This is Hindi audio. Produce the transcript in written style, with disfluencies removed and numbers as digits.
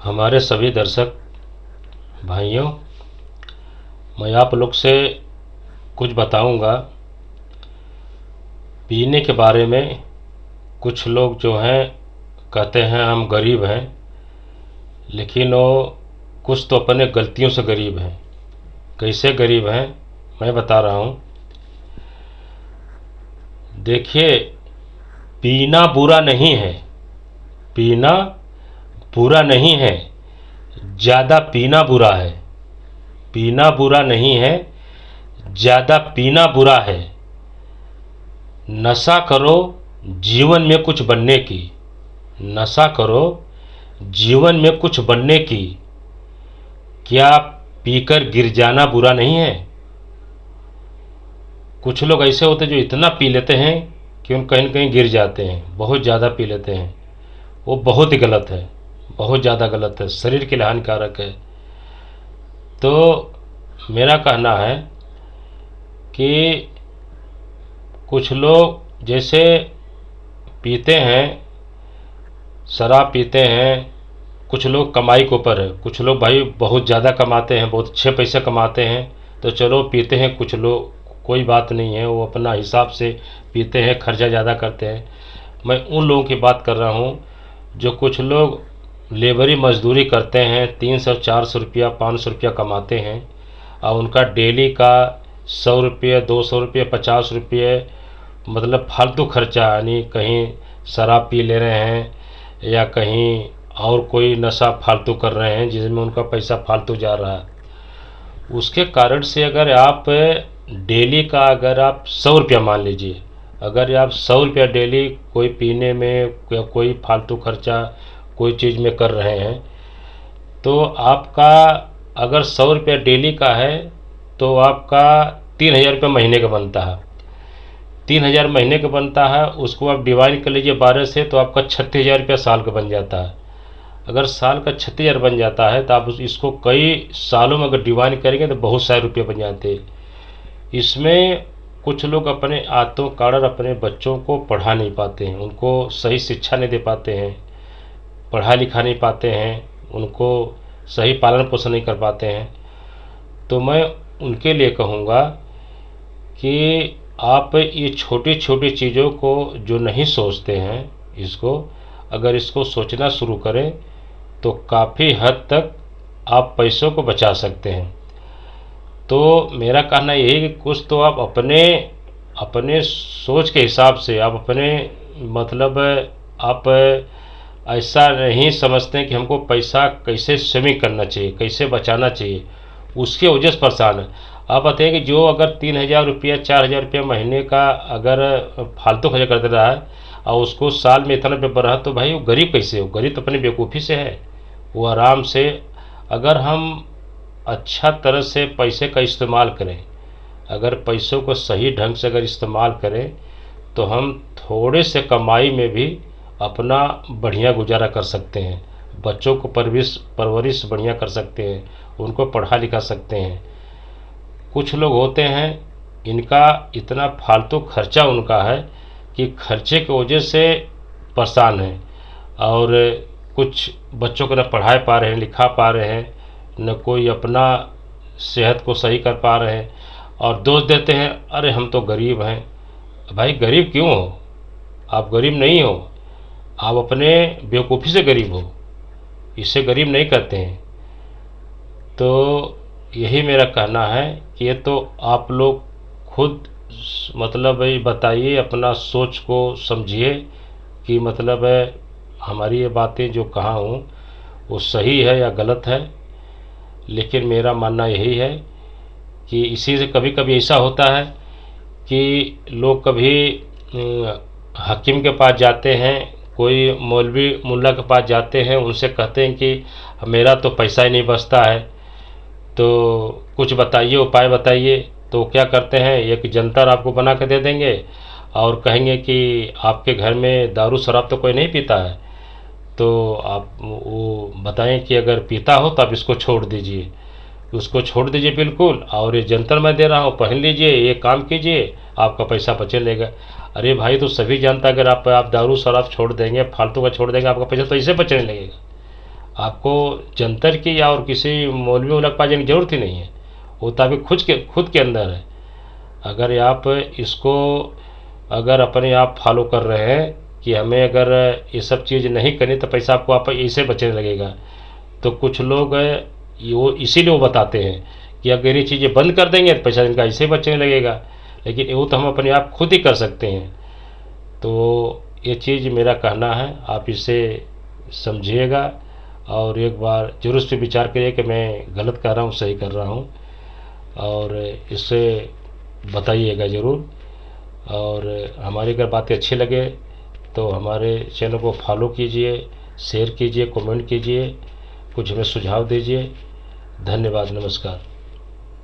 हमारे सभी दर्शक भाइयों, मैं आप लोग से कुछ बताऊंगा पीने के बारे में। कुछ लोग जो हैं कहते हैं हम गरीब हैं, लेकिन वो कुछ तो अपने गलतियों से गरीब हैं। कैसे गरीब हैं मैं बता रहा हूँ। देखिए, पीना बुरा नहीं है, पीना बुरा नहीं है, ज़्यादा पीना बुरा है। पीना बुरा नहीं है, ज़्यादा पीना बुरा है। नशा करो जीवन में कुछ बनने की, नशा करो जीवन में कुछ बनने की। क्या पीकर गिर जाना बुरा नहीं है? कुछ लोग ऐसे होते जो इतना पी लेते हैं कि उन कहीं न कहीं गिर जाते हैं, बहुत ज़्यादा पी लेते हैं। वो बहुत ही गलत है, बहुत ज़्यादा गलत है, शरीर के लिए हानिकारक है। तो मेरा कहना है कि कुछ लोग जैसे पीते हैं, शराब पीते हैं, कुछ लोग कमाई के ऊपर है। कुछ लोग भाई बहुत ज़्यादा कमाते हैं, बहुत अच्छे पैसे कमाते हैं, तो चलो पीते हैं। कुछ लोग कोई बात नहीं है, वो अपना हिसाब से पीते हैं, खर्चा ज़्यादा करते हैं। मैं उन लोगों की बात कर रहा हूँ जो कुछ लोग लेबरी मजदूरी करते हैं, 300-400 रुपया 500 रुपया कमाते हैं, और उनका डेली का 100 रुपये 200 रुपये 50 रुपये मतलब फालतू खर्चा, यानी कहीं शराब पी ले रहे हैं या कहीं और कोई नशा फालतू कर रहे हैं जिसमें उनका पैसा फालतू जा रहा है। उसके कारण से अगर आप डेली का अगर आप 100 रुपया मान लीजिए, अगर आप 100 रुपया डेली कोई पीने में या कोई फालतू खर्चा कोई चीज़ में कर रहे हैं, तो आपका अगर 100 रुपया डेली का है तो आपका 3,000 रुपये महीने का बनता है। 3,000 महीने का बनता है, उसको आप डिवाइड कर लीजिए 12 से, तो आपका 36,000 रुपया साल का बन जाता है। अगर साल का 36,000 बन जाता है तो आप इसको कई सालों में अगर डिवाइड करेंगे तो बहुत सारे रुपये बन जाते हैं। इसमें कुछ लोग अपने आदतों कारण अपने बच्चों को पढ़ा नहीं पाते हैं, उनको सही शिक्षा नहीं दे पाते हैं, पढ़ा लिखा नहीं पाते हैं, उनको सही पालन पोषण नहीं कर पाते हैं। तो मैं उनके लिए कहूँगा कि आप ये छोटी छोटी चीज़ों को जो नहीं सोचते हैं, अगर इसको सोचना शुरू करें तो काफ़ी हद तक आप पैसों को बचा सकते हैं। तो मेरा कहना यही है कि कुछ तो आप अपने अपने सोच के हिसाब से आप अपने मतलब आप ऐसा नहीं समझते हैं कि हमको पैसा कैसे सेविंग करना चाहिए, कैसे बचाना चाहिए, उसके वजह से परेशान है। आप बताइए कि जो अगर 3,000 रुपया 4,000 रुपया महीने का अगर फालतू खर्चा कर दे रहा है और उसको साल में इतना रुपये बढ़ रहा है, तो भाई वो गरीब कैसे हो? गरीब तो अपनी बेवकूफ़ी से है। वो आराम से, अगर हम अच्छा तरह से पैसे का इस्तेमाल करें, अगर पैसों को सही ढंग से अगर इस्तेमाल करें, तो हम थोड़े से कमाई में भी अपना बढ़िया गुजारा कर सकते हैं। बच्चों को परवरिश बढ़िया कर सकते हैं, उनको पढ़ा लिखा सकते हैं। कुछ लोग होते हैं इनका इतना फालतू खर्चा उनका है कि खर्चे की वजह से परेशान हैं, और कुछ बच्चों को न पढ़ा पा रहे हैं, लिखा पा रहे हैं, न कोई अपना सेहत को सही कर पा रहे हैं, और दोष देते हैं अरे हम तो गरीब हैं। भाई गरीब क्यों हो? आप गरीब नहीं हो, आप अपने बेवकूफ़ी से गरीब हो, इससे गरीब नहीं करते हैं। तो यही मेरा कहना है कि ये तो आप लोग खुद मतलब ये बताइए, अपना सोच को समझिए कि मतलब हमारी ये बातें जो कहा हूँ वो सही है या गलत है। लेकिन मेरा मानना यही है कि इसी से कभी कभी ऐसा होता है कि लोग कभी हकीम के पास जाते हैं, कोई मौलवी मुल्ला के पास जाते हैं, उनसे कहते हैं कि मेरा तो पैसा ही नहीं बचता है, तो कुछ बताइए, उपाय बताइए। तो क्या करते हैं, एक जंतर आपको बना के दे देंगे और कहेंगे कि आपके घर में दारू शराब तो कोई नहीं पीता है, तो आप वो बताएं कि अगर पीता हो तो आप इसको छोड़ दीजिए, उसको छोड़ दीजिए बिल्कुल, और ये जंतर मैं दे रहा हूँ पहन लीजिए, ये काम कीजिए, आपका पैसा बचे लेगा। अरे भाई, तो सभी जानता, अगर आप दारू शराब छोड़ देंगे, फालतू का छोड़ देंगे, आपका पैसा तो ऐसे बचने लगेगा। आपको जंतर की या और किसी मौलवी में लग पा जाने की ज़रूरत ही नहीं है। वो तो आपके खुद के अंदर है। अगर आप इसको अगर अपने आप फॉलो कर रहे हैं कि हमें अगर ये सब चीज़ नहीं करनी तो पैसा आपको आप ऐसे बचने लगेगा। तो कुछ लोग वो इसीलिए वो बताते हैं कि अगर ये चीज़ें बंद कर देंगे तो पैसा इनका ऐसे बचने लगेगा, लेकिन वो तो हम अपने आप खुद ही कर सकते हैं। तो ये चीज़ मेरा कहना है, आप इसे समझिएगा और एक बार जरूर इस पर विचार करिए कि मैं गलत कर रहा हूँ सही कर रहा हूँ, और इससे बताइएगा ज़रूर। और हमारी अगर बातें अच्छी लगे तो हमारे चैनल को फॉलो कीजिए, शेयर कीजिए, कमेंट कीजिए, कुछ हमें सुझाव दीजिए। धन्यवाद, नमस्कार।